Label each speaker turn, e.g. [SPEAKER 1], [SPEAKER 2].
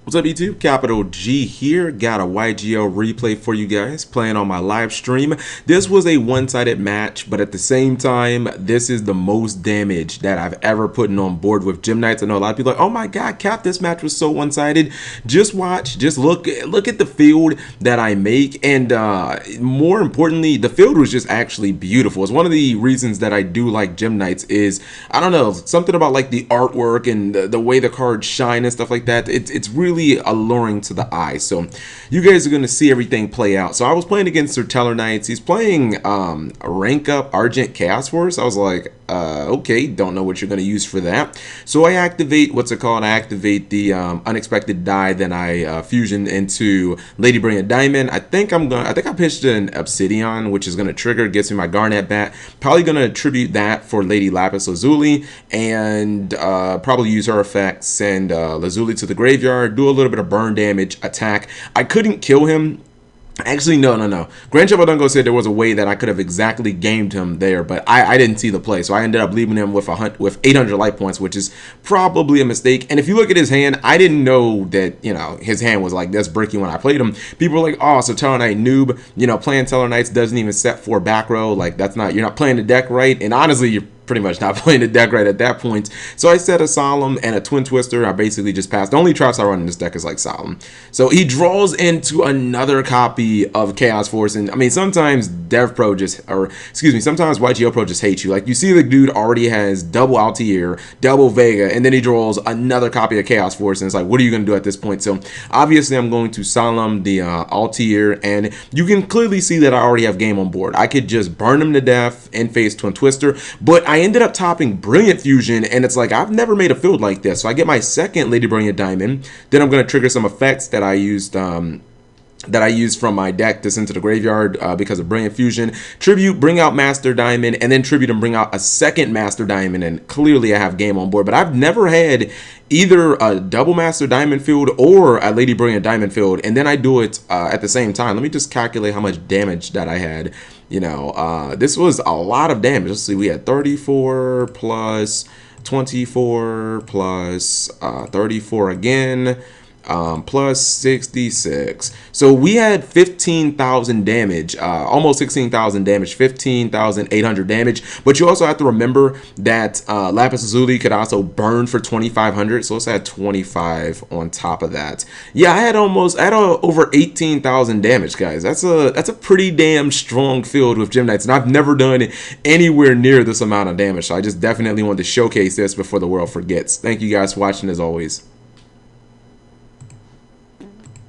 [SPEAKER 1] What's up YouTube? Capital G here. Got a YGL replay for you guys playing on my live stream. This was a one-sided match, but at the same time, this is the most damage that I've ever put on board with Gym Knights. I know a lot of people are like, oh my god, Cap, this match was so one-sided. Just watch, just look at the field that I make, and more importantly, the field was just actually beautiful. It's one of the reasons that I do like Gym Knights is, I don't know, something about like the artwork and the way the cards shine and stuff like that. It's really alluring to the eye. So you guys are going to see everything play out. So I was playing against Sir Teller Knights. He's playing a rank up Argent Chaos Force. I was like, okay, don't know what you're going to use for that. So I activate, what's it called? I activate the unexpected die, then I fusion into Lady Brilliant Diamond. I think I pitched an Obsidian, which is going to trigger, gets me my Garnet bat. Probably going to attribute that for Lady Lapis Lazuli, and probably use her effect, send Lazuli to the graveyard, do a little bit of burn damage, attack. I couldn't kill him. Actually, no. Grand Chevaldungo said there was a way that I could have exactly gamed him there, but I didn't see the play, so I ended up leaving him with 800 life points, which is probably a mistake. And if you look at his hand, I didn't know that, you know, his hand was like this bricky when I played him. People were like, oh, so Teller Knight noob, you know, playing Teller Knights doesn't even set for back row, like that's not, you're not playing the deck right. And honestly, you're pretty much not playing the deck right at that point. So I set a Solemn and a Twin Twister. I basically just passed. The only traps I run in this deck is like Solemn. So he draws into another copy of Chaos Force. And I mean, sometimes DevPro sometimes YGL Pro just hates you. Like you see the dude already has double Altair, double Vega, and then he draws another copy of Chaos Force. And it's like, what are you going to do at this point? So obviously I'm going to Solemn the Altair, and you can clearly see that I already have game on board. I could just burn him to death and face Twin Twister, but I ended up topping Brilliant Fusion, and it's like, I've never made a field like this. So I get my second Lady Brilliant Diamond, then I'm going to trigger some effects that I used from my deck to send to the graveyard because of Brilliant Fusion. Tribute, bring out Master Diamond, and then Tribute and bring out a second Master Diamond, and clearly I have game on board. But I've never had either a double Master Diamond field or a Lady Brilliant Diamond field, and then I do it at the same time. Let me just calculate how much damage that I had. You know, this was a lot of damage. Let's see, we had 34 plus 24 plus 34 again. Plus 66. So we had 15,000 damage, almost 16,000 damage, 15,800 damage. But you also have to remember that Lapis Lazuli could also burn for 2,500. So let's add 25 on top of that. Yeah, I had over 18,000 damage, guys. That's a pretty damn strong field with Gym Knights, and I've never done anywhere near this amount of damage. So I just definitely wanted to showcase this before the world forgets. Thank you guys for watching as always.